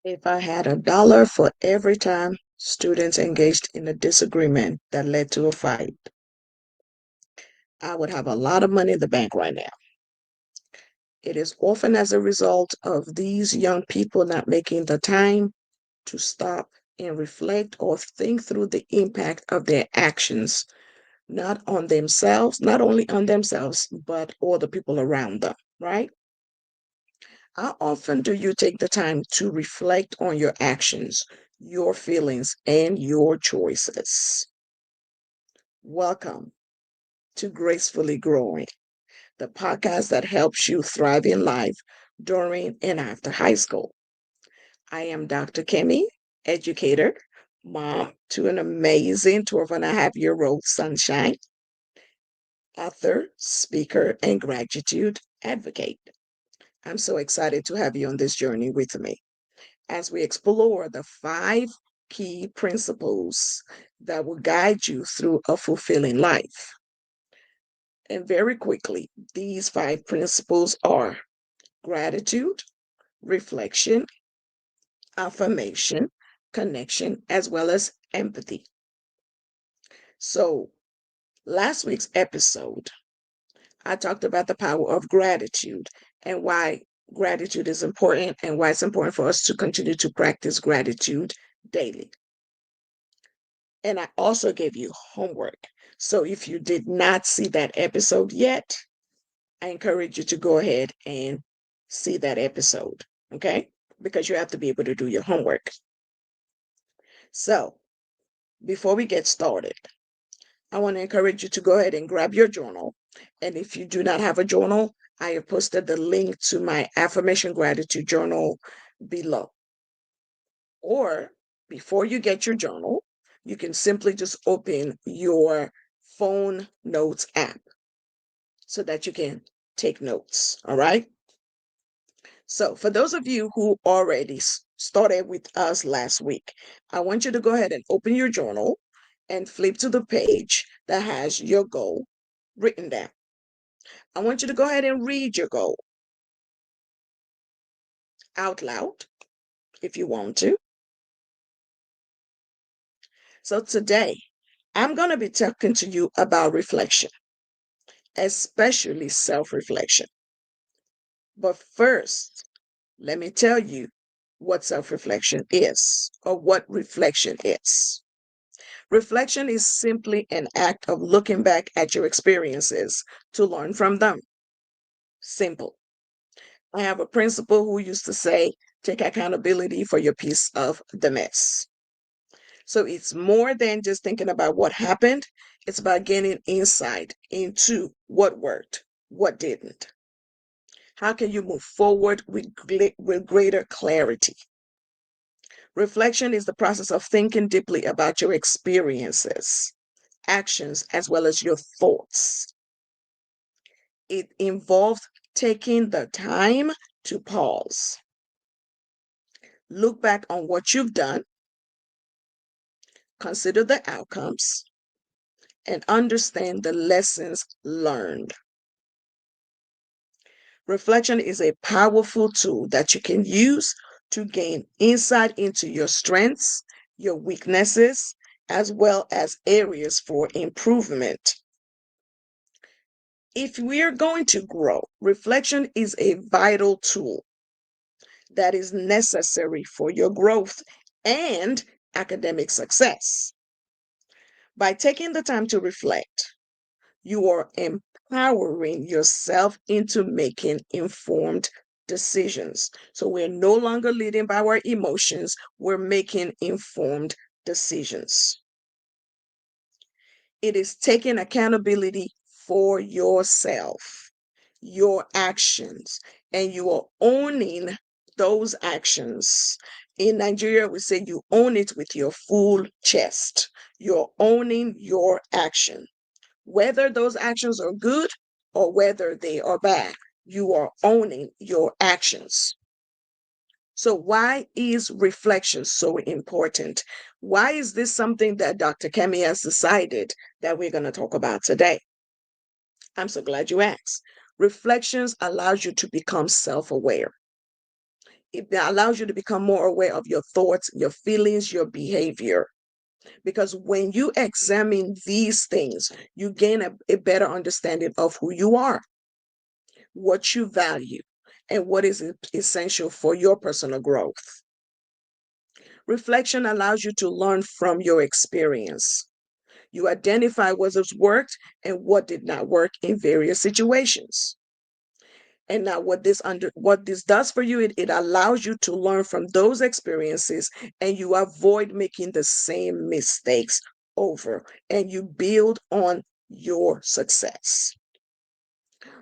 If I had $1 for every time students engaged in a disagreement that led to a fight, I would have a lot of money in the bank right now. It is often as a result of these young people not making the time to stop and reflect or think through the impact of their actions, not on themselves, not only on themselves, but all the people around them, right? How often do you take the time to reflect on your actions, your feelings, and your choices? Welcome to Gracefully Growing, the podcast that helps you thrive in life during and after high school. I am Dr. Kemi, educator, mom to an amazing 12-and-a-half-year-old sunshine, author, speaker, and gratitude advocate. I'm so excited to have you on this journey with me as we explore the 5 key principles that will guide you through a fulfilling life. And very quickly, these 5 principles are gratitude, reflection, affirmation, connection, as well as empathy. So, last week's episode, I talked about the power of gratitude and why gratitude is important and why it's important for us to continue to practice gratitude daily. And I also gave you homework. So if you did not see that episode yet, I encourage you to go ahead and see that episode, okay? Because you have to be able to do your homework. So before we get started, I want to encourage you to go ahead and grab your journal. And if you do not have a journal, I have posted the link to my affirmation gratitude journal below. Or before you get your journal, you can simply just open your phone notes app so that you can take notes. All right. So, for those of you who already started with us last week, I want you to go ahead and open your journal and flip to the page that has your goal written down. I want you to go ahead and read your goal out loud if you want to. So, today, I'm going to be talking to you about reflection, especially self reflection. But first, let me tell you what self reflection is or what reflection is. Reflection is simply an act of looking back at your experiences to learn from them. Simple. I have a principal who used to say, take accountability for your piece of the mess. So it's more than just thinking about what happened, it's about gaining insight into what worked, what didn't. How can you move forward with greater clarity? Reflection is the process of thinking deeply about your experiences, actions, as well as your thoughts. It involves taking the time to pause, look back on what you've done, consider the outcomes, and understand the lessons learned. Reflection is a powerful tool that you can use to gain insight into your strengths, your weaknesses, as well as areas for improvement. If we are going to grow, reflection is a vital tool that is necessary for your growth and academic success. By taking the time to reflect, you are empowering yourself into making informed decisions. So we're no longer leading by our emotions, we're making informed decisions. It is taking accountability for yourself, your actions, and you are owning those actions. In Nigeria, we say you own it with your full chest. You're owning your action. Whether those actions are good or whether they are bad, you are owning your actions. So, why is reflection so important? Why is this something that Dr. Kemi has decided that we're going to talk about today? I'm so glad you asked. Reflections allows you to become self-aware. It allows you to become more aware of your thoughts, your feelings, your behavior. Because when you examine these things, you gain a better understanding of who you are, what you value, and what is essential for your personal growth. Reflection allows you to learn from your experience. You identify what has worked and what did not work in various situations. And now what this does for you, it allows you to learn from those experiences, and you avoid making the same mistakes over, and you build on your success.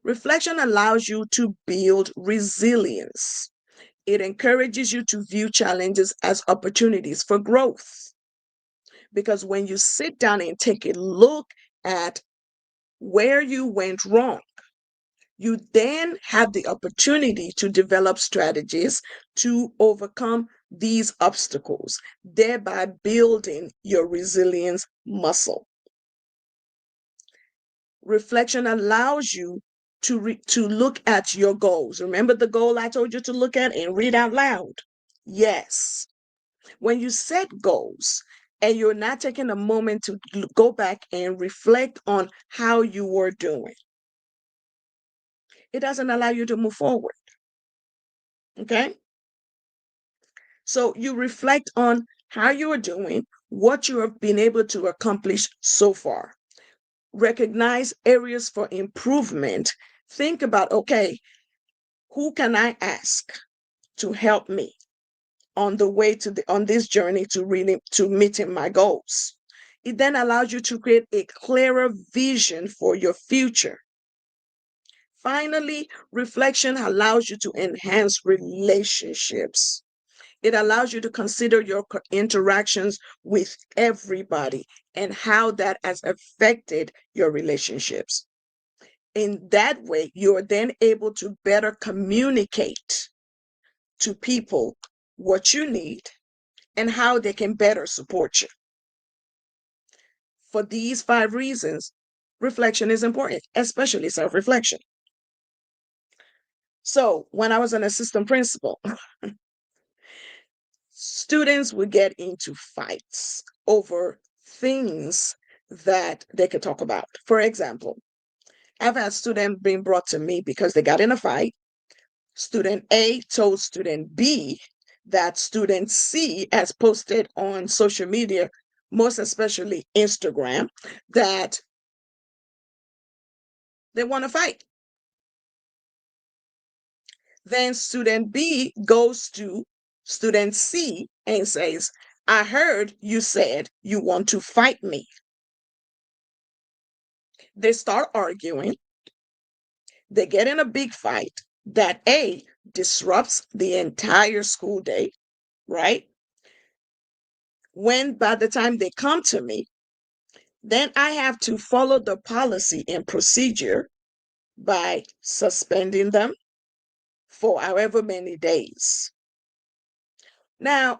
Reflection allows you to build resilience. It encourages you to view challenges as opportunities for growth. Because when you sit down and take a look at where you went wrong, you then have the opportunity to develop strategies to overcome these obstacles, thereby building your resilience muscle. Reflection allows you to look at your goals. Remember the goal I told you to look at and read out loud? Yes. When you set goals and you're not taking a moment to go back and reflect on how you were doing, it doesn't allow you to move forward. Okay? So you reflect on how you are doing, what you have been able to accomplish so far. Recognize areas for improvement. Think about, okay, who can I ask to help me on the way on this journey to meeting my goals? It then allows you to create a clearer vision for your future. Finally, reflection allows you to enhance relationships. It allows you to consider your interactions with everybody and how that has affected your relationships. In that way, you're then able to better communicate to people what you need and how they can better support you. For these 5 reasons, reflection is important, especially self-reflection. So when I was an assistant principal, students would get into fights over things that they could talk about. For example, I've had students being brought to me because they got in a fight. Student A told student B that student C has posted on social media, most especially Instagram, that they want to fight. Then student B goes to student C and says, I heard you said you want to fight me. They start arguing. They get in a big fight that A, disrupts the entire school day, right? When by the time they come to me, then I have to follow the policy and procedure by suspending them for however many days. Now,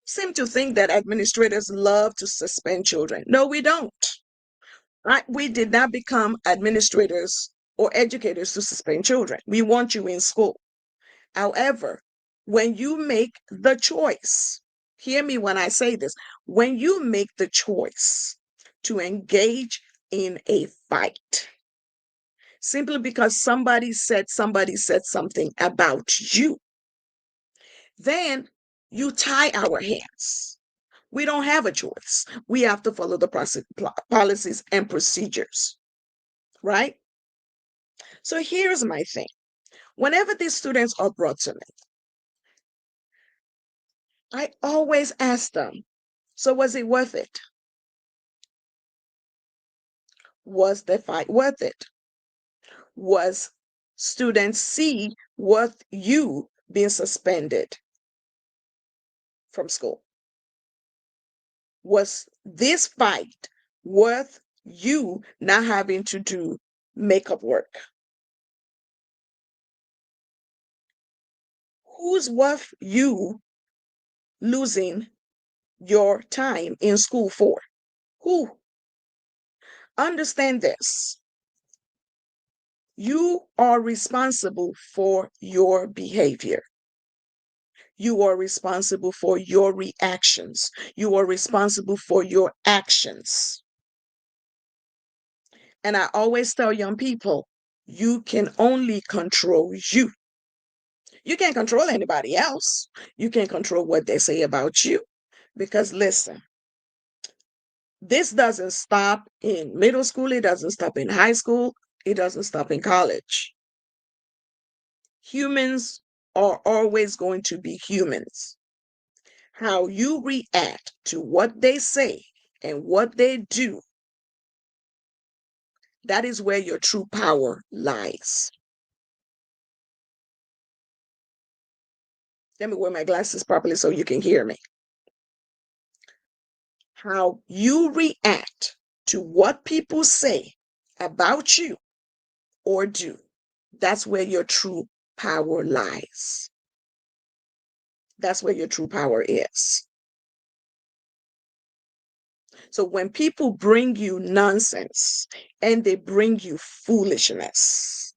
seem to think that administrators love to suspend children. No, we don't. Right? We did not become administrators or educators to suspend children. We want you in school. However, when you make the choice, hear me when I say this, when you make the choice to engage in a fight, simply because somebody said something about you, then you tie our hands. We don't have a choice. We have to follow the policies and procedures, right? So here's my thing. Whenever these students are brought to me, I always ask them, so was it worth it? Was the fight worth it? Was student C worth you being suspended from school? Was this fight worth you not having to do makeup work? Who's worth you losing your time in school for? Who? Understand this. You are responsible for your behavior. You are responsible for your reactions. You are responsible for your actions. And I always tell young people, you can only control you. You can't control anybody else. You can't control what they say about you. Because listen, this doesn't stop in middle school, it doesn't stop in high school, it doesn't stop in college. Humans are always going to be humans. How you react to what they say and what they do, that is where your true power lies. Let me wear my glasses properly so you can hear me. How you react to what people say about you or do, that's where your true power lies. That's where your true power is. So when people bring you nonsense and they bring you foolishness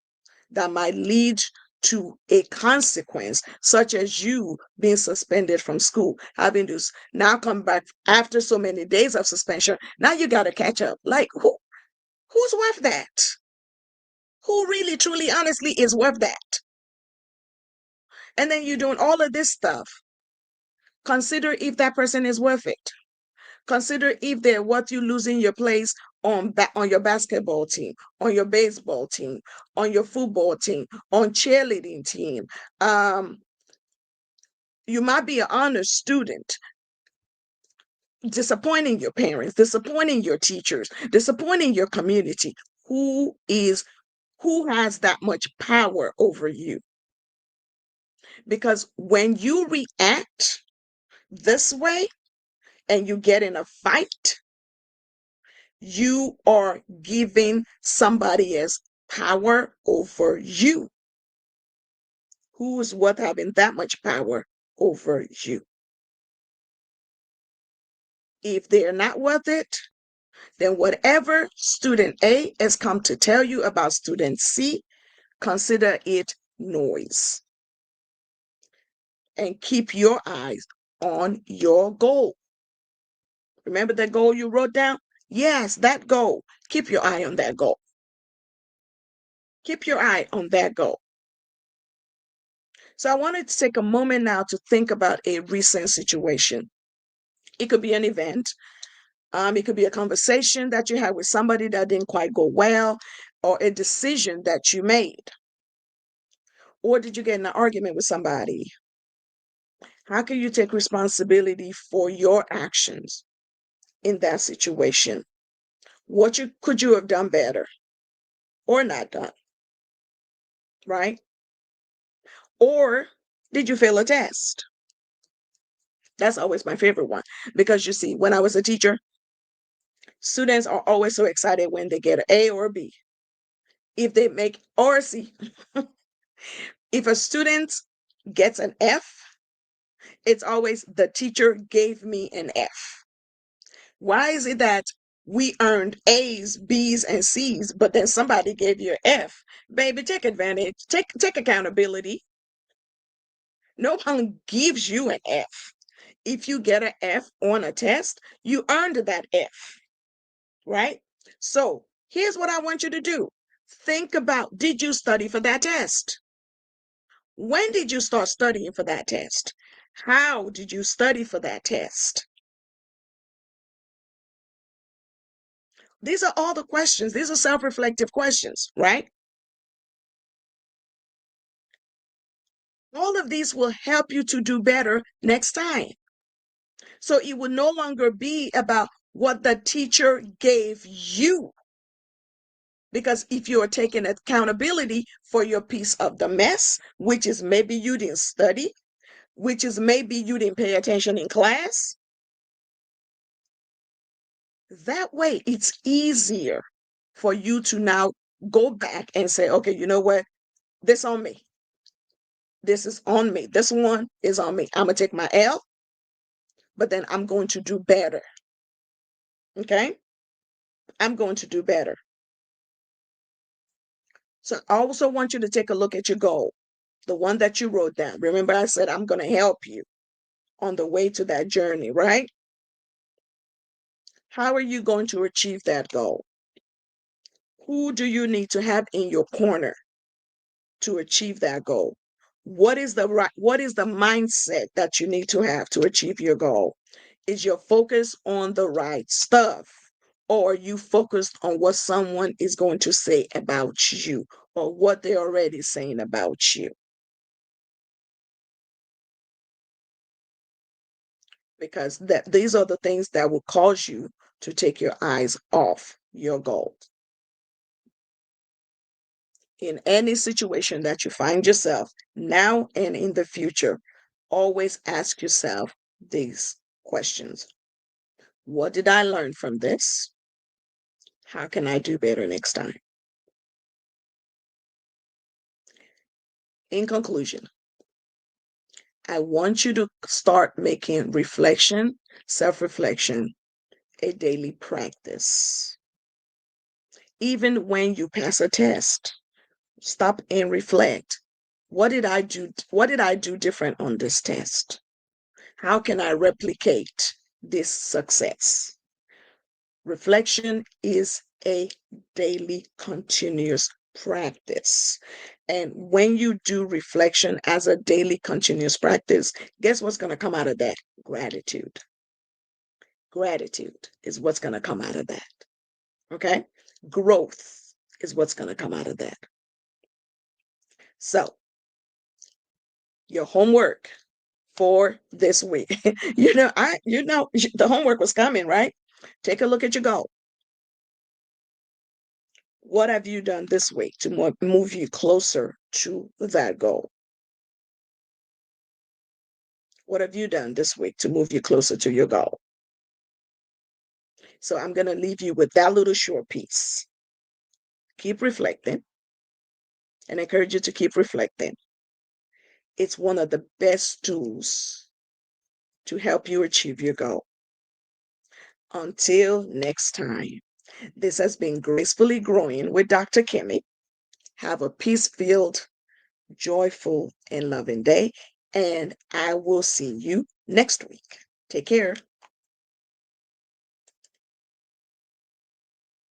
that might lead to a consequence, such as you being suspended from school, having to now come back after so many days of suspension, now you got to catch up. Like, who's worth that? Who really, truly, honestly is worth that? And then you're doing all of this stuff. Consider if that person is worth it. Consider if they're worth you losing your place on your basketball team, on your baseball team, on your football team, on cheerleading team. You might be an honor student, disappointing your parents, disappointing your teachers, disappointing your community. Who has that much power over you? Because when you react this way and you get in a fight, you are giving somebody else power over you. Who is worth having that much power over you? If they're not worth it, then whatever student A has come to tell you about student C, consider it noise. And keep your eyes on your goal. Remember that goal you wrote down? Yes, that goal. Keep your eye on that goal. Keep your eye on that goal. So I wanted to take a moment now to think about a recent situation. It could be an event. It could be a conversation that you had with somebody that didn't quite go well, or a decision that you made. Or did you get in an argument with somebody? How can you take responsibility for your actions in that situation? What could you have done better or not done, right? Or did you fail a test? That's always my favorite one, because you see, when I was a teacher, students are always so excited when they get an A or a B. If they make or C, if a student gets an F, it's always the teacher gave me an F. Why is it that we earned A's, B's, and C's, but then somebody gave you an F? Baby, take advantage, take accountability. No one gives you an F. If you get an F on a test, you earned that F, right? So here's what I want you to do. Think about, did you study for that test? When did you start studying for that test? How did you study for that test? These are all the questions. These are self-reflective questions, right? All of these will help you to do better next time. So it will no longer be about what the teacher gave you. Because if you are taking accountability for your piece of the mess, which is maybe you didn't study, which is maybe you didn't pay attention in class, that way it's easier for you to now go back and say, okay, you know what? This on me. This is on me. This one is on me. I'm going to take my L, but then I'm going to do better. Okay? I'm going to do better. So I also want you to take a look at your goal, the one that you wrote down. Remember, I said I'm going to help you on the way to that journey, right? How are you going to achieve that goal? Who do you need to have in your corner to achieve that goal? What is the mindset that you need to have to achieve your goal? Is your focus on the right stuff? Or are you focused on what someone is going to say about you or what they're already saying about you? Because these are the things that will cause you to take your eyes off your goal. In any situation that you find yourself now and in the future, always ask yourself these questions. What did I learn from this? How can I do better next time? In conclusion, I want you to start making reflection, self reflection, a daily practice. Even when you pass a test, stop and reflect. What did I do? What did I do different on this test? How can I replicate this success? Reflection is a daily, continuous practice. And when you do reflection as a daily, continuous practice, guess what's going to come out of that? Gratitude. Gratitude is what's going to come out of that. Okay? Growth is what's going to come out of that. So, your homework for this week. The homework was coming, right? Take a look at your goal. What have you done this week to move you closer to that goal? What have you done this week to move you closer to your goal? So I'm going to leave you with that little short piece. Keep reflecting and encourage you to keep reflecting. It's one of the best tools to help you achieve your goal. Until next time, this has been Gracefully Growing with Dr. Kemi. Have a peace-filled, joyful, and loving day, and I will see you next week. Take care.